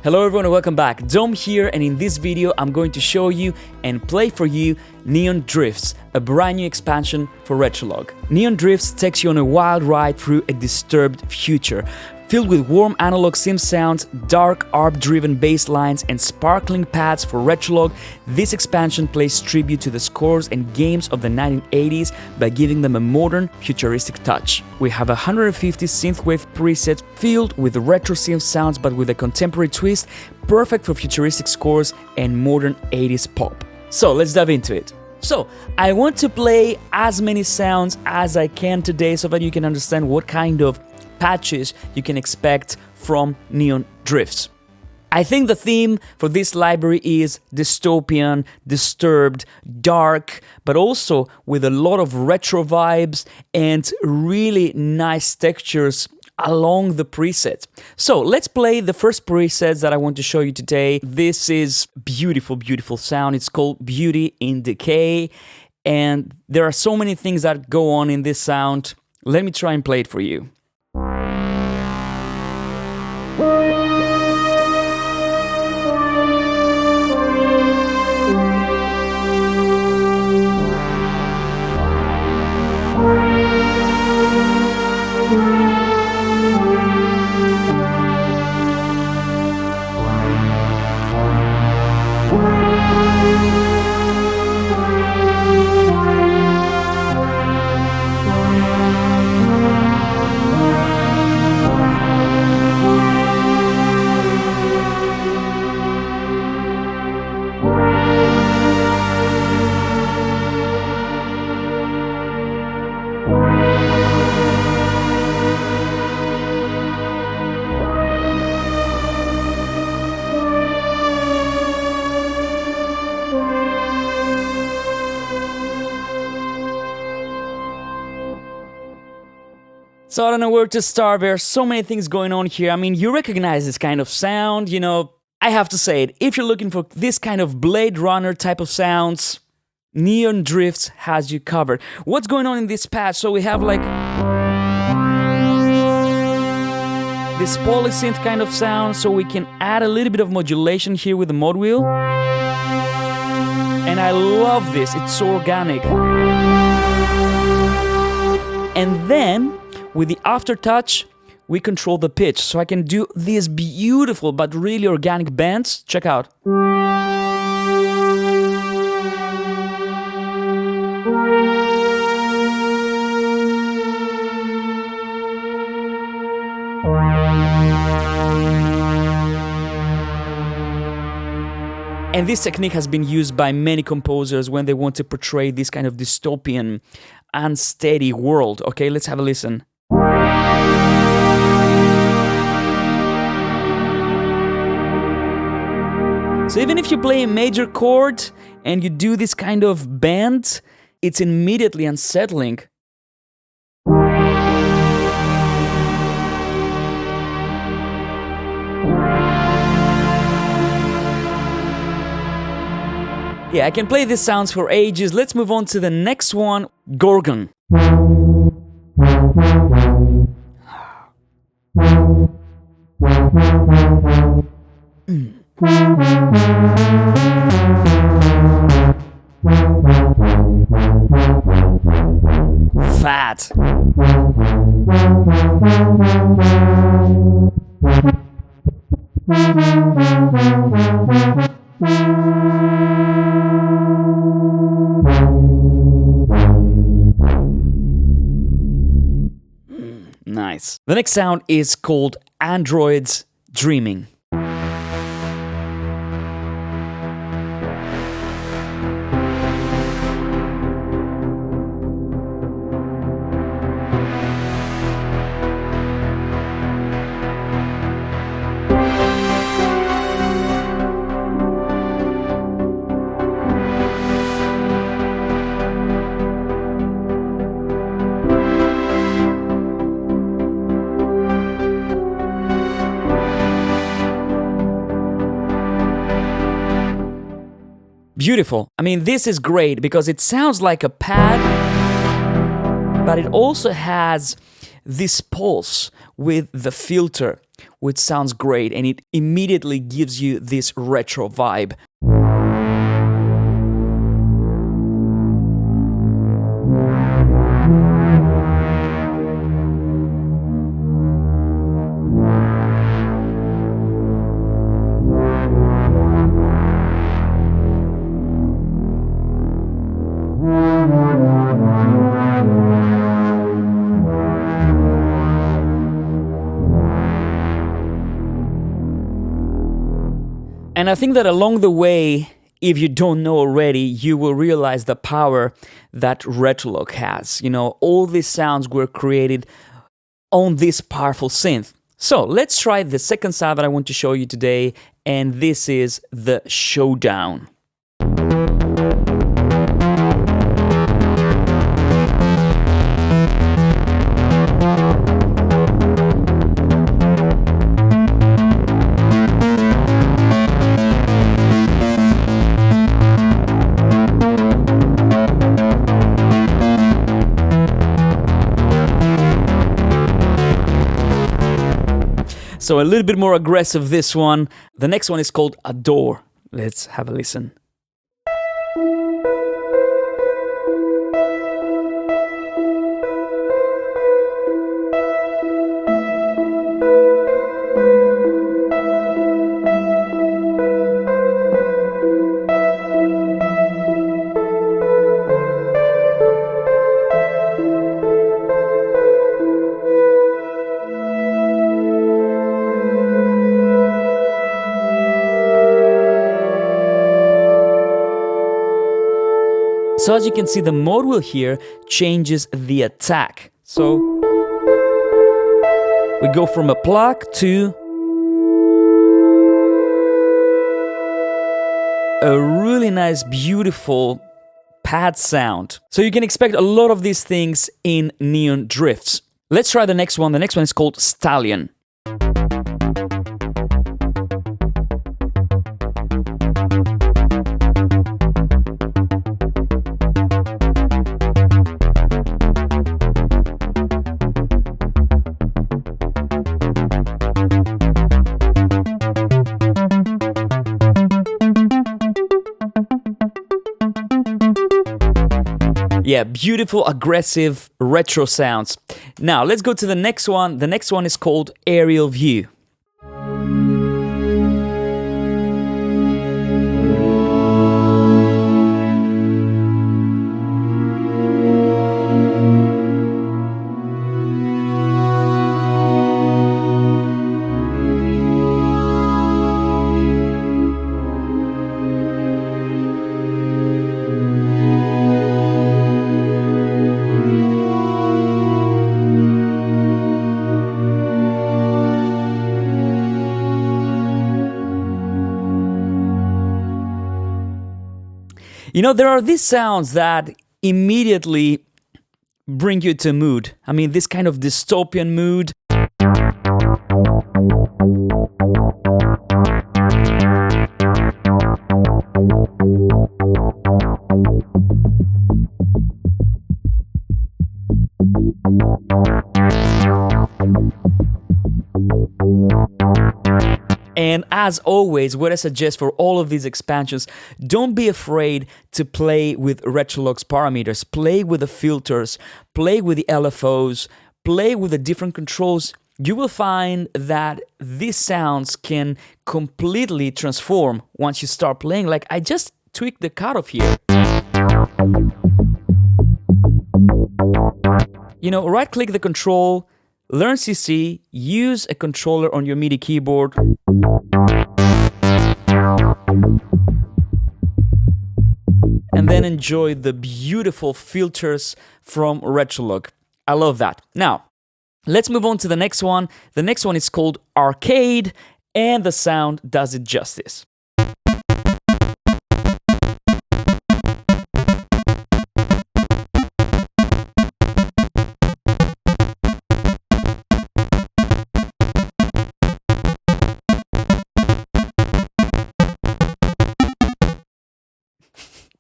Hello everyone and welcome back. Dom here, and in this video I'm going to show you and play for you Neon Drifts, a brand new expansion for Retrologue. Neon Drifts takes you on a wild ride through a disturbed future, filled with warm analog synth sounds, dark ARP-driven bass lines, and sparkling pads for Retrologue. This expansion plays tribute to the scores and games of the 1980s by giving them a modern, futuristic touch. We have 150 synthwave presets filled with retro synth sounds but with a contemporary twist, perfect for futuristic scores and modern 80s pop. So let's dive into it. So, I want to play as many sounds as I can today so that you can understand what kind of patches you can expect from Neon Drifts. I think the theme for this library is dystopian, disturbed, dark, but also with a lot of retro vibes and really nice textures along the presets. So let's play the first presets that I want to show you today. This is beautiful, beautiful sound. It's called Beauty in Decay, and there are so many things that go on in this sound. Let me try and play it for you. So I don't know where to start. There are so many things going on here. I mean, you recognize this kind of sound, you know. I have to say it, if you're looking for this kind of Blade Runner type of sounds, Neon Drifts has you covered. What's going on in this patch? So we have like this polysynth kind of sound, so we can add a little bit of modulation here with the mod wheel. And I love this, it's so organic. And then, with the aftertouch, we control the pitch, so I can do these beautiful but really organic bends. Check out. And this technique has been used by many composers when they want to portray this kind of dystopian, unsteady world. Okay, let's have a listen. So even if you play a major chord and you do this kind of bend, it's immediately unsettling. Yeah, I can play these sounds for ages. Let's move on to the next one, Gorgon. Fat. Nice. The next sound is called Androids Dreaming. Beautiful. I mean, this is great because it sounds like a pad, but it also has this pulse with the filter, which sounds great, and it immediately gives you this retro vibe. And I think that along the way, if you don't know already, you will realize the power that Retrologue has. You know, all these sounds were created on this powerful synth. So let's try the second sound that I want to show you today, and this is the Showdown. So a little bit more aggressive, this one. The next one is called Adore. Let's have a listen. So as you can see, the mode wheel here changes the attack. So we go from a pluck to a really nice, beautiful pad sound. So you can expect a lot of these things in Neon Drifts. Let's try the next one. The next one is called Stallion. Yeah, beautiful, aggressive, retro sounds. Now, let's go to the next one. The next one is called Aerial View. You know, there are these sounds that immediately bring you to mood. I mean, this kind of dystopian mood. And as always, what I suggest for all of these expansions, don't be afraid to play with Retrologue's parameters. Play with the filters, play with the LFOs, play with the different controls. You will find that these sounds can completely transform once you start playing. Like, I just tweaked the cutoff here. You know, right-click the control, learn CC, use a controller on your MIDI keyboard. And then enjoy the beautiful filters from Retrologue. I love that. Now, let's move on to the next one. The next one is called Arcade, and the sound does it justice.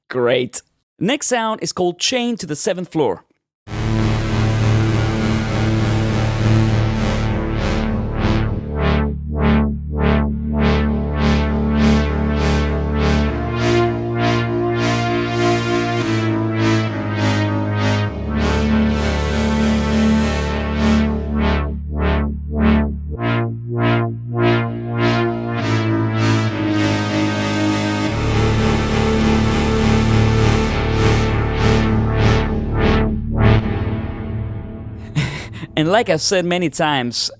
Great. Next sound is called Chain to the 7th Floor. And like I've said many times,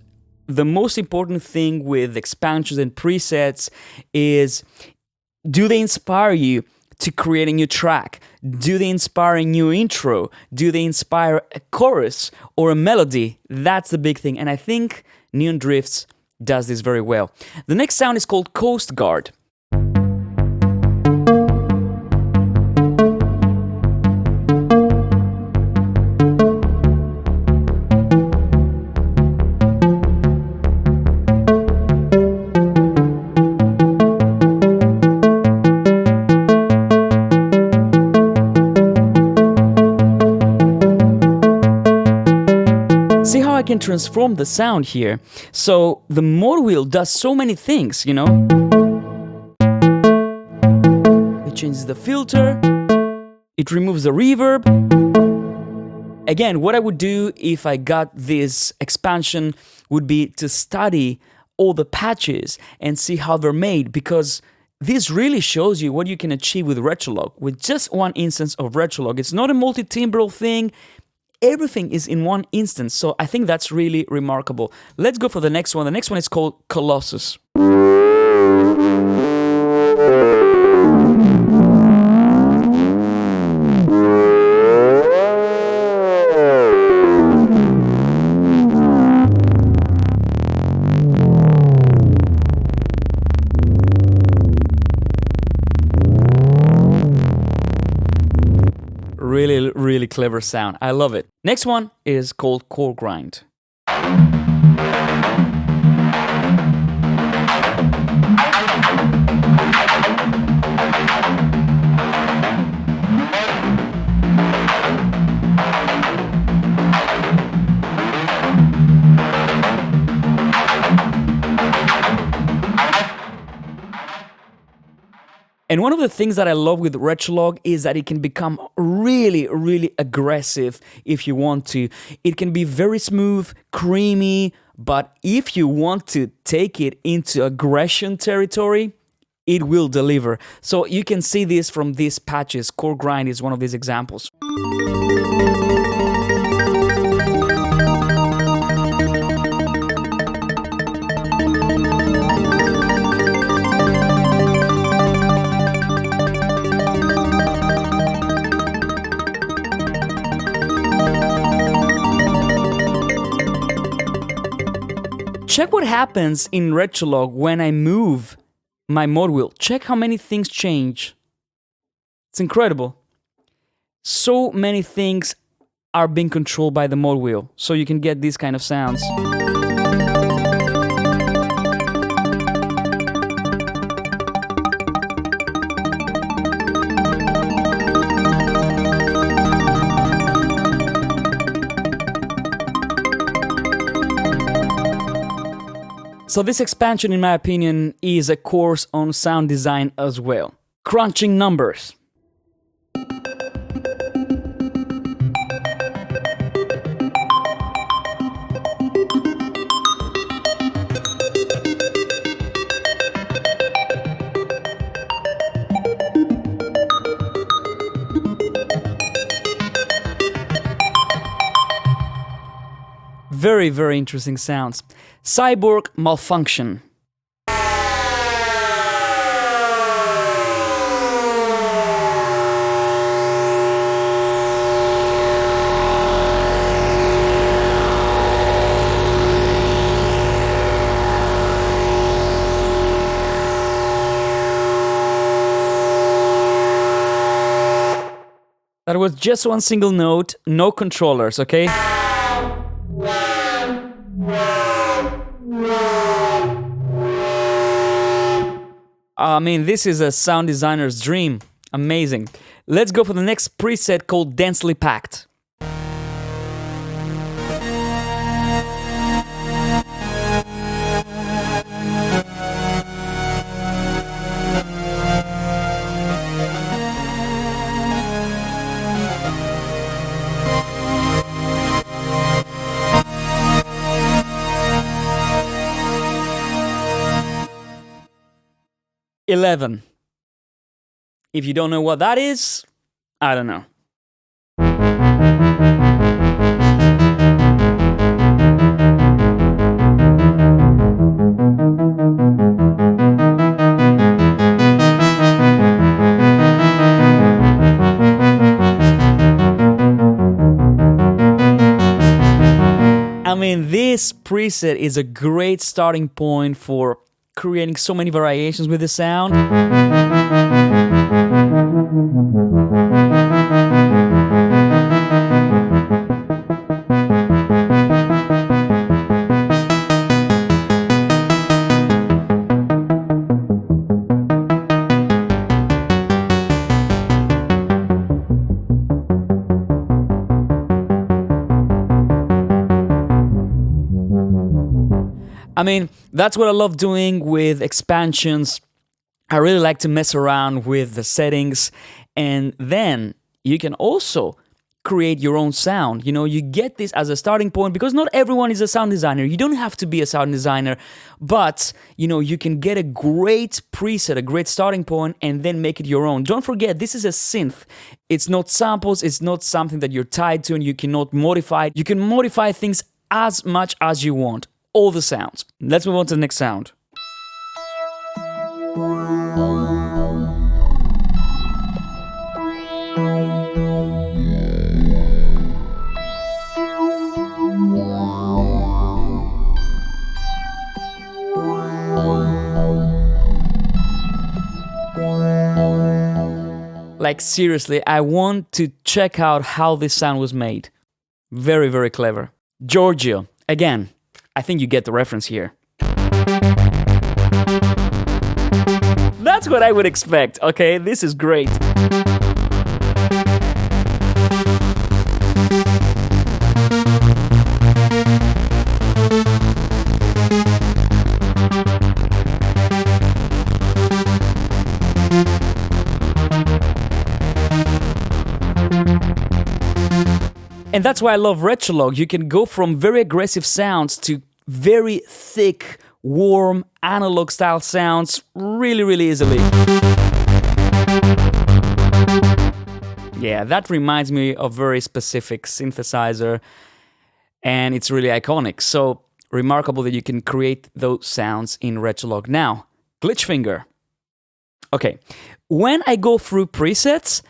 the most important thing with expansions and presets is, do they inspire you to create a new track? Do they inspire a new intro? Do they inspire a chorus or a melody? That's the big thing. And I think Neon Drifts does this very well. The next sound is called Coast Guard. See how I can transform the sound here? So the mod wheel does so many things, you know? It changes the filter, it removes the reverb. Again, what I would do if I got this expansion would be to study all the patches and see how they're made, because this really shows you what you can achieve with Retrologue. With just one instance of Retrologue, it's not a multi-timbral thing. Everything is in one instance, so I think that's really remarkable. Let's go for the next one. The next one is called Colossus. Really clever sound. I love it. Next one is called Core Grind. And one of the things that I love with Retrologue is that it can become really aggressive if you want to. It can be very smooth, creamy, but if you want to take it into aggression territory, it will deliver. So you can see this from these patches. Core Grind is one of these examples. Check what happens in Retrologue when I move my mod wheel. Check how many things change. It's incredible. So many things are being controlled by the mod wheel, so you can get these kind of sounds. So this expansion, in my opinion, is a course on sound design as well. Crunching numbers. Very interesting sounds. Cyborg, Malfunction. That was just one single note, no controllers, okay? I mean, this is a sound designer's dream. Amazing. Let's go for the next preset called Densely Packed. $11. If you don't know what that is, I don't know. I mean, this preset is a great starting point for creating so many variations with the sound. I mean, that's what I love doing with expansions. I really like to mess around with the settings, and then you can also create your own sound. You know, you get this as a starting point because not everyone is a sound designer. You don't have to be a sound designer, but you know, you can get a great preset, a great starting point, and then make it your own. Don't forget, this is a synth. It's not samples, it's not something that you're tied to and you cannot modify. You can modify things as much as you want. All the sounds. Let's move on to the next sound. Like seriously, I want to check out how this sound was made. Very, very clever. Giorgio, again. I think you get the reference here. That's what I would expect, okay? This is great. And that's why I love Retrologue. You can go from very aggressive sounds to very thick, warm, analog style sounds really, really easily. Yeah, that reminds me of a very specific synthesizer, and it's really iconic. So remarkable that you can create those sounds in Retrologue. Now, glitch finger. Okay, when I go through presets,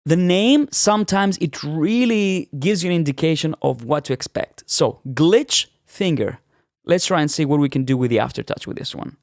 the name, sometimes it really gives you an indication of what to expect. So, glitch finger. Let's try and see what we can do with the aftertouch with this one.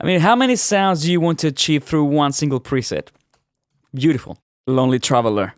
I mean, how many sounds do you want to achieve through one single preset? Beautiful. Lonely Traveler.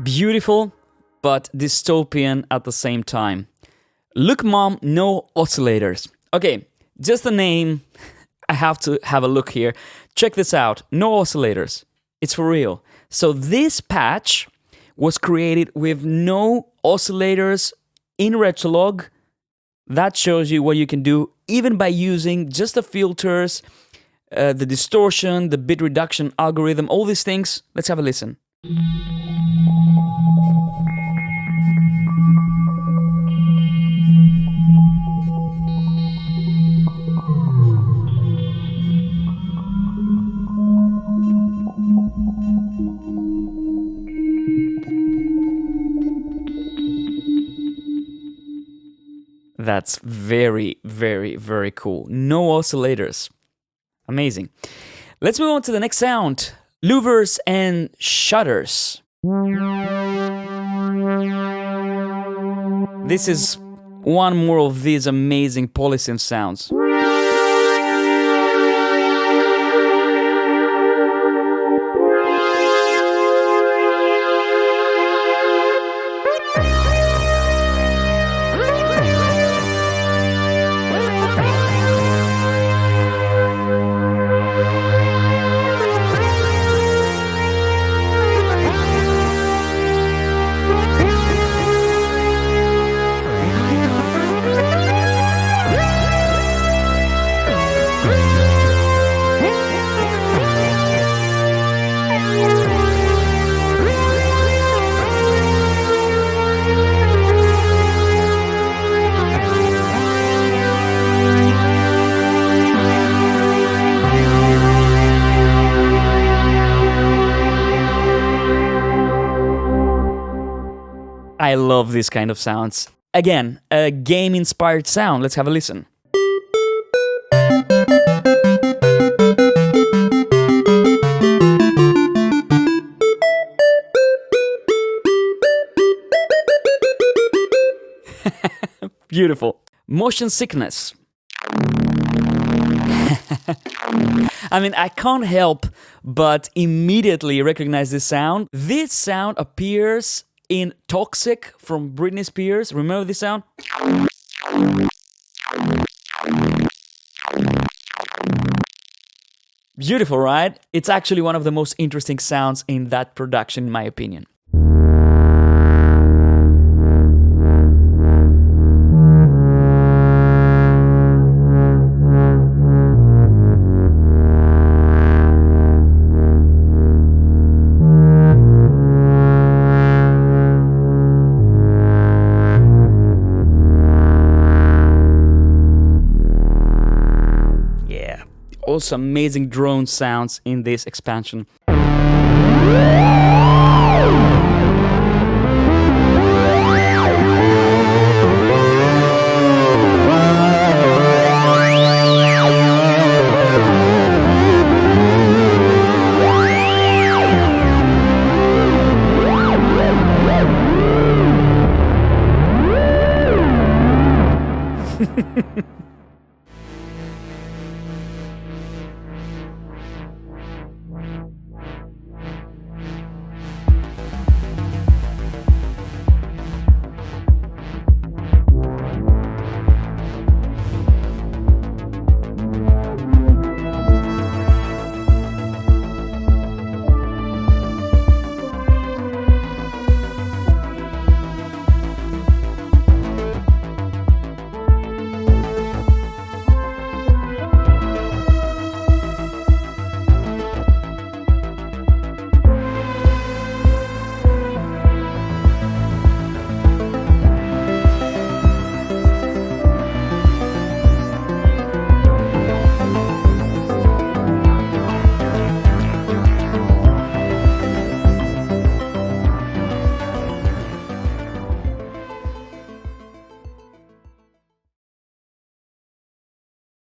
Beautiful, but dystopian at the same time. Look, Mom, no oscillators. Okay, just the name. I have to have a look here. Check this out. No oscillators. It's for real. So this patch was created with no oscillators in Retrologue. That shows you what you can do even by using just the filters, the distortion, the bit reduction algorithm, all these things. Let's have a listen. That's very, very, very cool. No oscillators. Amazing. Let's move on to the next sound. Louvers and shutters. This is one more of these amazing polysynth sounds. I love this kind of sounds. Again, a game-inspired sound. Let's have a listen. Beautiful. Motion sickness. I mean, I can't help but immediately recognize this sound. This sound appears in Toxic from Britney Spears. Remember this sound? Beautiful, right? It's actually one of the most interesting sounds in that production, in my opinion. Also amazing drone sounds in this expansion.